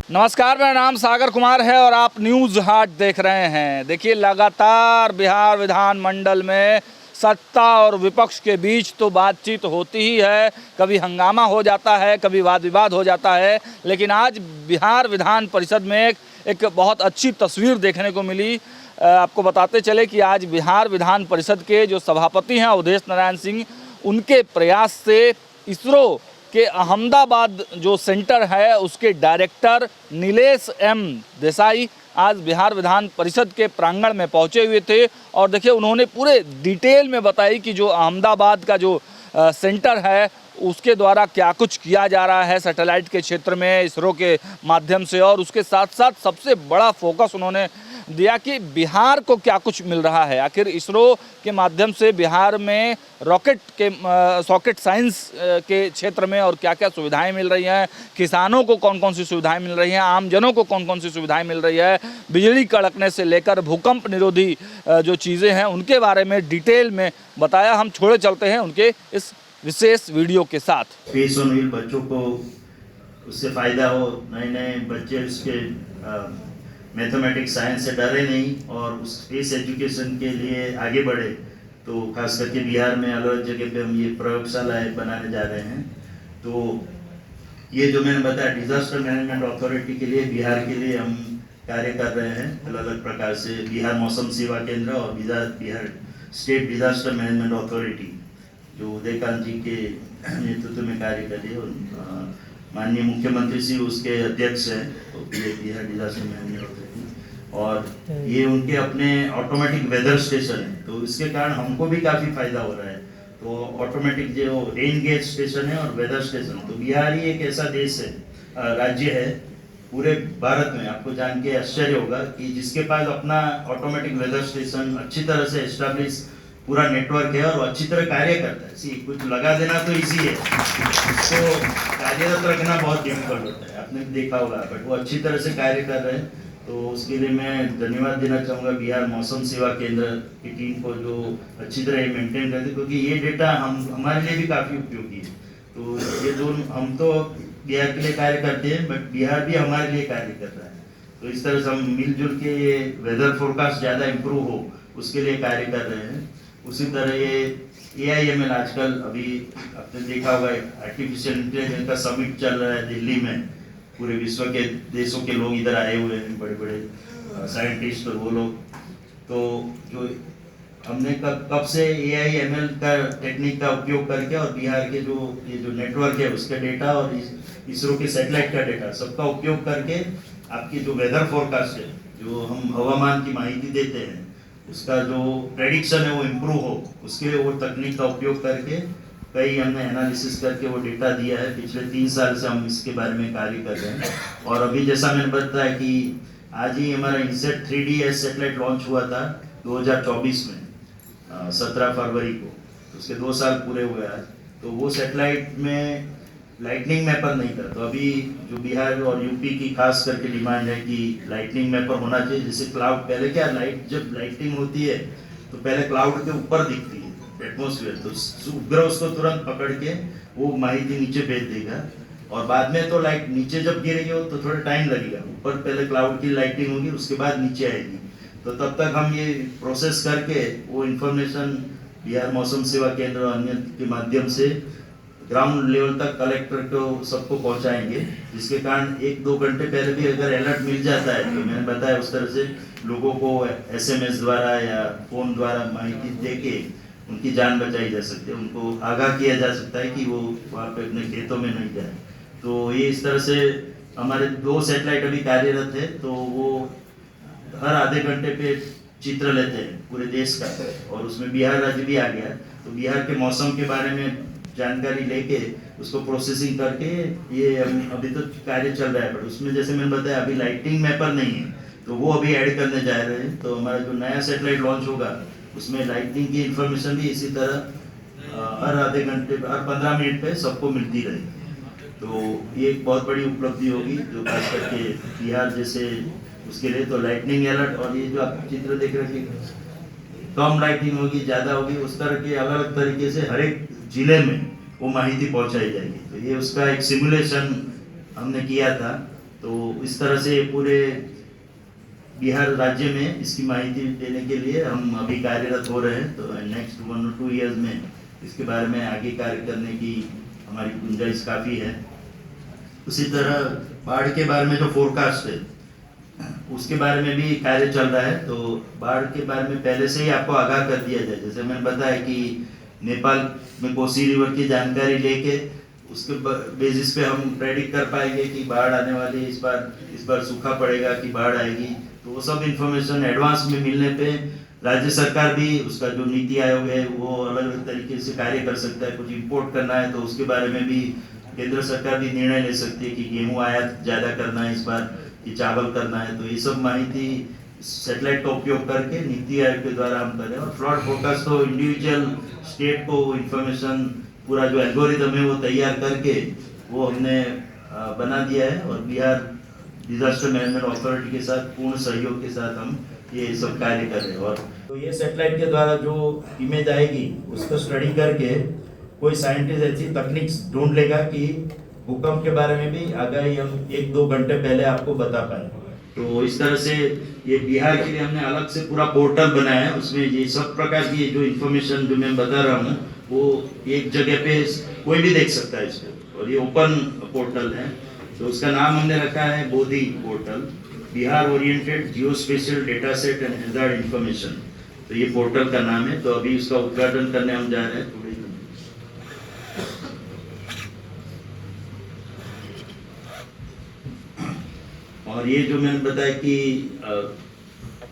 नमस्कार, मेरा नाम सागर कुमार है और आप न्यूज़ हाट देख रहे हैं। देखिए, लगातार बिहार विधानमंडल में सत्ता और विपक्ष के बीच तो बातचीत होती ही है, कभी हंगामा हो जाता है, कभी वाद विवाद हो जाता है। लेकिन आज बिहार विधान परिषद में एक बहुत अच्छी तस्वीर देखने को मिली। आपको बताते चले कि आज बिहार विधान परिषद के जो सभापति हैं अवधेश नारायण सिंह, उनके प्रयास से इसरो कि अहमदाबाद जो सेंटर है उसके डायरेक्टर नीलेश एम देसाई आज बिहार विधान परिषद के प्रांगण में पहुंचे हुए थे। और देखिए, उन्होंने पूरे डिटेल में बताई कि जो अहमदाबाद का जो सेंटर है उसके द्वारा क्या कुछ किया जा रहा है सैटेलाइट के क्षेत्र में इसरो के माध्यम से। और उसके साथ साथ सबसे बड़ा फोकस उन्होंने दिया कि बिहार को क्या कुछ मिल रहा है। आखिर इसरो के माध्यम से बिहार में रॉकेट साइंस के क्षेत्र में और क्या क्या सुविधाएं मिल रही हैं, किसानों को कौन कौन सी सुविधाएं मिल रही हैं, आमजनों को कौन कौन सी सुविधाएं मिल रही है, बिजली कड़कने से लेकर भूकंप निरोधी जो चीज़ें हैं उनके बारे में डिटेल में बताया। हम छोड़े चलते हैं उनके इस विशेष वीडियो के साथ। स्पेस ऑन व्हील बच्चों को उससे फ़ायदा हो, नए नए बच्चे उसके मैथमेटिक्स साइंस से डरे नहीं और उस स्पेस एजुकेशन के लिए आगे बढ़े। तो खास करके बिहार में अलग अलग जगह पे हम ये प्रयोगशालाएं बनाने जा रहे हैं। तो ये जो मैंने बताया डिजास्टर मैनेजमेंट अथॉरिटी के लिए बिहार के लिए हम कार्य कर रहे हैं अलग अलग प्रकार से। बिहार मौसम सेवा केंद्र और Bihar state disaster management authority जो उदयकांत जी के नेतृत्व में कार्य कर रही है और माननीय मुख्यमंत्री जी उसके अध्यक्ष हैं बिहार डिजास्टर मैनेजमेंट अथॉरिटी। और ये उनके अपने ऑटोमेटिक वेदर स्टेशन है, तो इसके कारण हमको भी काफ़ी फायदा हो रहा है। तो ऑटोमेटिक जो रेन गेज स्टेशन है और वेदर स्टेशन, तो बिहार ही एक ऐसा देश है, राज्य है पूरे भारत में, आपको जान के आश्चर्य होगा कि जिसके पास अपना ऑटोमेटिक वेदर स्टेशन अच्छी तरह से एस्टेब्लिश पूरा नेटवर्क है और अच्छी तरह कार्य करता है। सी कुछ लगा देना तो इजी है, इसको कार्यरत रखना बहुत डिफिकल्ट होता है, आपने देखा होगा, बट वो अच्छी तरह से कार्य कर रहे हैं। तो उसके लिए मैं धन्यवाद देना चाहूँगा बिहार मौसम सेवा केंद्र की टीम को जो अच्छी तरह ये मेंटेन करती है, क्योंकि ये डेटा हमारे लिए भी काफ़ी उपयोगी है। तो ये दोनों हम तो बिहार के लिए कार्य करते हैं बट बिहार भी हमारे लिए कार्य कर रहा है। तो इस तरह से हम मिलजुल के ये वेदर फोरकास्ट ज़्यादा इम्प्रूव हो उसके लिए कार्य कर रहे हैं। उसी तरह ये AIML आजकल अभी आपने देखा होगा आर्टिफिशियल इंटेलिजेंस का समिट चल रहा है दिल्ली में, पूरे विश्व के देशों के लोग इधर आए हुए हैं, बड़े बड़े साइंटिस्ट और वो लोग। तो जो हमने कब से AIML का टेक्निक का उपयोग करके और बिहार के ये जो नेटवर्क है उसका डेटा और इसरो के सैटेलाइट का डेटा सबका उपयोग करके आपकी जो वेदर फोरकास्ट है, जो हम हवामान की माहिती देते हैं, उसका जो प्रेडिक्शन है वो इम्प्रूव हो, उसके लिए वो तकनीक का उपयोग करके कई हमने एनालिसिस करके वो डेटा दिया है। पिछले 3 साल से हम इसके बारे में कार्य कर रहे हैं। और अभी जैसा मैंने बताया कि आज ही हमारा इनसेट 3DS सैटेलाइट लॉन्च हुआ था 2024 में 17 फरवरी को, तो उसके 2 साल पूरे हुए आज। तो वो सैटेलाइट में लाइटनिंग मैपर नहीं था, तो अभी जो बिहार और यूपी की खास करके डिमांड है कि लाइटनिंग मैपर होना चाहिए। जैसे क्लाउड, पहले क्या जब लाइटिंग होती है तो पहले क्लाउड के ऊपर दिखती है एटमॉस्फेयर, तो उपग्रह उसको तुरंत पकड़ के वो माहिती नीचे भेज देगा और बाद में तो लाइट नीचे जब गिरेगी हो तो थोड़ा टाइम लगेगा। ऊपर पहले क्लाउड की लाइटिंग होगी उसके बाद नीचे आएगी, तो तब तक हम ये प्रोसेस करके वो इंफॉर्मेशन बिहार मौसम सेवा केंद्र और अन्य के माध्यम से ग्राउंड लेवल तक कलेक्टर को सबको पहुंचाएंगे, जिसके कारण 1-2 घंटे पहले भी अगर अलर्ट मिल जाता है तो मैंने बताया उस तरह से लोगों को SMS द्वारा या फोन द्वारा माहिती देके उनकी जान बचाई जा सकती है, उनको आगाह किया जा सकता है कि वो वहाँ पे अपने खेतों में नहीं जाए। तो ये इस तरह से हमारे 2 सैटेलाइट अभी कार्यरत है, तो वो हर आधे घंटे पे चित्र लेते हैं पूरे देश का, और उसमें बिहार राज्य भी आ गया। तो बिहार के मौसम के बारे में जानकारी लेके उसको प्रोसेसिंग करके ये अभी तो कार्य चल रहा है, बट उसमें जैसे मैंने बताया अभी लाइटिंग मैपर नहीं है, तो वो अभी ऐड करने जा रहे हैं। तो हमारा जो नया सैटेलाइट लॉन्च होगा उसमें लाइटिंग की इंफॉर्मेशन भी इसी तरह हर आधे घंटे हर 15 मिनट पे सबको मिलती रहेगी। तो ये एक बहुत बड़ी उपलब्धि होगी जो खास करके बिहार जैसे उसके लिए। तो लाइटनिंग अलर्ट और ये जो आप चित्र देख रहे हैं, कम लाइटिंग होगी ज़्यादा होगी, उस तरह के अलग अलग तरीके से हर एक जिले में वो माहिती पहुंचाई जाएगी। तो ये उसका एक सिमुलेशन हमने किया था तो इस तरह से पूरे बिहार राज्य में इसकी माहिती देने के लिए हम अभी कार्यरत हो रहे हैं। तो नेक्स्ट 1 और 2 ईयर्स में इसके बारे में आगे कार्य करने की हमारी गुंजाइश काफ़ी है। उसी तरह बाढ़ के बारे में जो फोरकास्ट है उसके बारे में भी कार्य चल रहा है। तो बाढ़ के बारे में पहले से ही आपको आगाह कर दिया जाए। जैसे मैंने बताया कि नेपाल में कोसी रिवर की जानकारी लेके उसके बेसिस पे हम प्रेडिक्ट कर पाएंगे कि बाढ़ आने वाली है, इस बार सूखा पड़ेगा कि बाढ़ आएगी। तो वो सब इन्फॉर्मेशन एडवांस में मिलने पे राज्य सरकार भी उसका जो नीति आयोग है वो अलग अलग तरीके से कार्य कर सकता है। कुछ इंपोर्ट करना है तो उसके बारे में भी केंद्र सरकार भी निर्णय ले सकती है कि गेहूं आयात ज़्यादा करना है इस बार कि चावल करना है। तो ये सब माहिती सैटेलाइट का उपयोग करके नीति आयोग के द्वारा हम करें। और फ्लड फोरकास्ट तो इंडिविजुअल स्टेट को इन्फॉर्मेशन पूरा जो एल्गोरिदम है वो तैयार करके वो हमने बना दिया है। और बिहार डिजास्टर मैनेजमेंट अथॉरिटी के साथ पूर्ण सहयोग के साथ हम ये सब कार्य कर रहे हैं। और तो ये सैटेलाइट के द्वारा जो इमेज आएगी उसको स्टडी करके कोई साइंटिस्ट ऐसी तकनीक ढूंढ लेगा कि भूकंप के बारे में भी आगाही हम 1-2 घंटे पहले आपको बता पाए। तो इस तरह से ये बिहार के लिए हमने अलग से पूरा पोर्टल बनाया है। उसमें ये सब प्रकार की जो इन्फॉर्मेशन जो मैं बता रहा हूँ वो एक जगह पे कोई भी देख सकता है इसको। और ये ओपन पोर्टल है। तो उसका नाम हमने रखा है Bodhi portal, Bihar oriented geospatial data set and hazard information. तो ये पोर्टल का नाम है। तो अभी उसका उद्घाटन करने हम जा रहे हैं थोड़ी। और ये जो मैंने बताया कि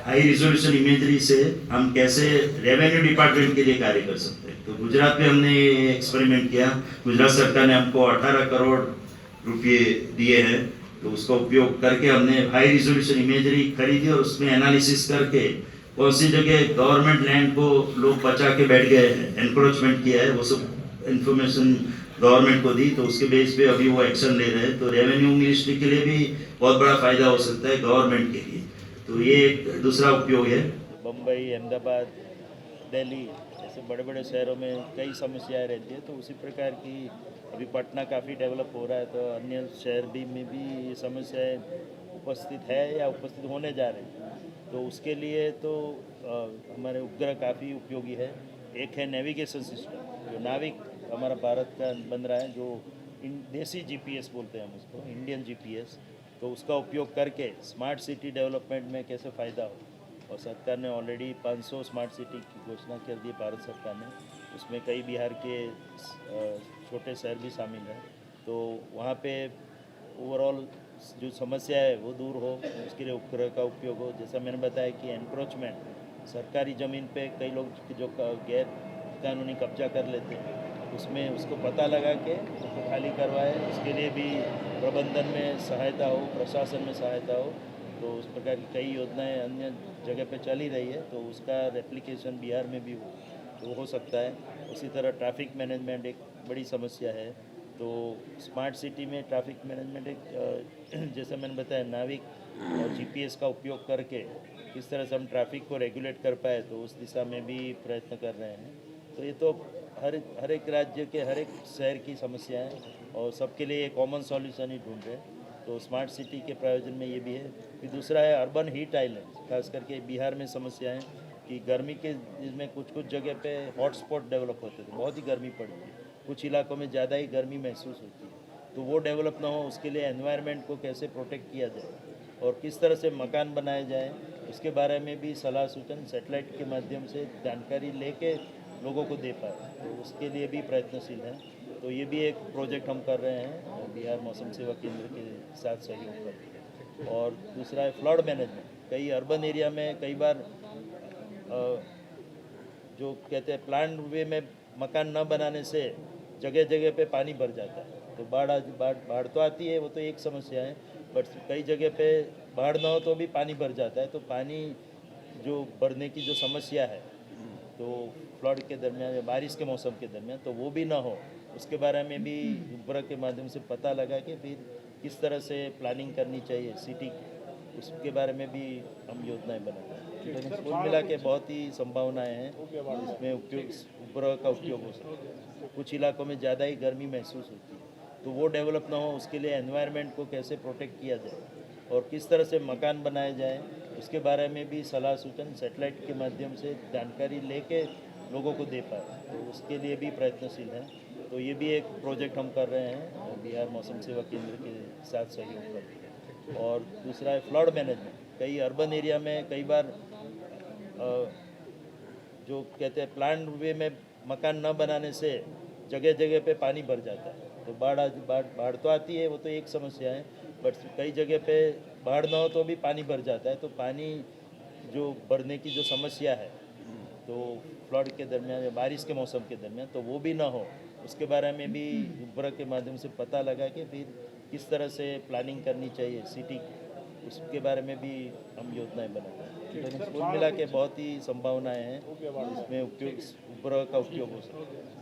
हाई रिजोल्यूशन इमेजरी से हम कैसे रेवेन्यू डिपार्टमेंट के लिए कार्य कर सकते हैं। तो गुजरात में हमने एक्सपेरिमेंट किया। गुजरात सरकार ने हमको 18 करोड़ रुपए दिए हैं। तो उसका उपयोग करके हमने हाई रिजोल्यूशन इमेजरी खरीदी और उसमें एनालिसिस करके कौन सी जगह गवर्नमेंट लैंड को लोग बचा के बैठ गए हैं, एनक्रोचमेंट किया है, वो सब इन्फॉर्मेशन गवर्नमेंट को दी। तो उसके बेस पे अभी वो एक्शन ले रहे हैं। तो रेवेन्यू मिनिस्ट्री के लिए भी बहुत बड़ा फायदा हो सकता है गवर्नमेंट के लिए। तो ये एक दूसरा उपयोग है। बम्बई, अहमदाबाद, दिल्ली ऐसे बड़े बड़े शहरों में कई समस्याएं रहती है। तो उसी प्रकार की अभी पटना काफ़ी डेवलप हो रहा है। तो अन्य शहर भी में भी ये समस्याएं उपस्थित है या उपस्थित होने जा रही हैं। तो उसके लिए तो हमारे उपग्रह काफ़ी उपयोगी है। एक है नेविगेशन सिस्टम, जो नाविक हमारा भारत का बन रहा है, जो देसी जीपीएस बोलते हैं हम उसको, इंडियन जीपीएस। तो उसका उपयोग करके स्मार्ट सिटी डेवलपमेंट में कैसे फ़ायदा हो। और सरकार ने ऑलरेडी 500 स्मार्ट सिटी की घोषणा कर दी भारत सरकार ने। उसमें कई बिहार के छोटे शहर भी शामिल हैं। तो वहाँ पे ओवरऑल जो समस्या है वो दूर हो, उसके लिए उपग्रह का उपयोग हो। जैसा मैंने बताया कि एनक्रोचमेंट, सरकारी ज़मीन पे कई लोग जो गैर कानूनी कब्जा कर लेते हैं, उसमें उसको पता लगा के उसको खाली करवाए। उसके लिए भी प्रबंधन में सहायता हो, प्रशासन में सहायता हो। तो उस प्रकार की कई योजनाएं अन्य जगह पे चल ही रही है। तो उसका रेप्लिकेशन बिहार में भी हो सकता है। उसी तरह ट्रैफिक मैनेजमेंट एक बड़ी समस्या है। तो स्मार्ट सिटी में ट्रैफिक मैनेजमेंट एक जैसा मैंने बताया नाविक और जीपीएस का उपयोग करके किस तरह से हम ट्रैफिक को रेगुलेट कर पाए, तो उस दिशा में भी प्रयत्न कर रहे हैं। तो ये तो हर एक राज्य के हर एक शहर की समस्या है और सबके लिए एक कॉमन सॉल्यूशन ही ढूंढ रहे हैं। तो स्मार्ट सिटी के प्रायोजन में ये भी है। फिर दूसरा है अर्बन हीट आइलैंड, खास करके बिहार में समस्या है कि गर्मी के जिसमें कुछ जगह पे हॉटस्पॉट डेवलप होते थे, बहुत ही गर्मी पड़ती है, कुछ इलाकों में ज़्यादा ही गर्मी महसूस होती है। तो वो डेवलप ना हो, उसके लिए एनवायरनमेंट को कैसे प्रोटेक्ट किया जाए और किस तरह से मकान बनाए जाए, उसके बारे में भी सलाह सूचन सैटेलाइट के माध्यम से जानकारी लेके लोगों को दे पाए। तो उसके लिए भी प्रयत्नशील हैं। तो ये भी एक प्रोजेक्ट हम कर रहे हैं बिहार मौसम सेवा केंद्र के साथ सहयोग करके। और दूसरा है फ्लड मैनेजमेंट। कई अर्बन एरिया में कई बार जो कहते हैं प्लान वे में मकान न बनाने से जगह जगह पे पानी भर जाता है। तो बाढ़ तो आती है, वो तो एक समस्या है, बट कई जगह पे बाढ़ ना हो तो भी पानी भर जाता है। तो पानी जो भरने की जो समस्या है, तो फ्लड के दरमियान या बारिश के मौसम के दरमियान, तो वो भी ना हो, उसके बारे में भी उपग्रह के माध्यम से पता लगा कि फिर किस तरह से प्लानिंग करनी चाहिए सिटी की, उसके बारे में भी हम योजनाएं बनाते हैं। तो कुल मिला के बहुत ही संभावनाएं हैं इसमें उपग्रह का उपयोग हो सकता है। कुछ इलाकों में ज़्यादा ही गर्मी महसूस होती है, तो वो डेवलप ना हो, उसके लिए एनवायरनमेंट को कैसे प्रोटेक्ट किया जाए और किस तरह से मकान बनाए जाए, उसके बारे में भी सलाह सूचन सैटेलाइट के माध्यम से जानकारी लेके लोगों को दे पाए, तो उसके लिए भी प्रयत्नशील हैं। तो ये भी एक प्रोजेक्ट हम कर रहे हैं बिहार मौसम सेवा केंद्र के साथ सहयोग करके। और दूसरा है फ्लड मैनेजमेंट। कई अर्बन एरिया में कई बार जो कहते हैं प्लान वे में मकान न बनाने से जगह जगह पे पानी भर जाता है, तो बाढ़ तो आती है, वो तो एक समस्या है, बट कई जगह पे बाढ़ ना हो तो भी पानी भर जाता है। तो पानी जो भरने की जो समस्या है, तो फ्लड के दरमियान या बारिश के मौसम के दरमियान, तो वो भी ना हो, उसके बारे में भी उपग्रह के माध्यम से पता लगा कि फिर किस तरह से प्लानिंग करनी चाहिए सिटी, उसके बारे में भी हम योजनाएं बनाते हैं। तो कुल मिला के बहुत ही संभावनाएं हैं, इसमें उपयोग उपग्रह का उपयोग हो सकता है।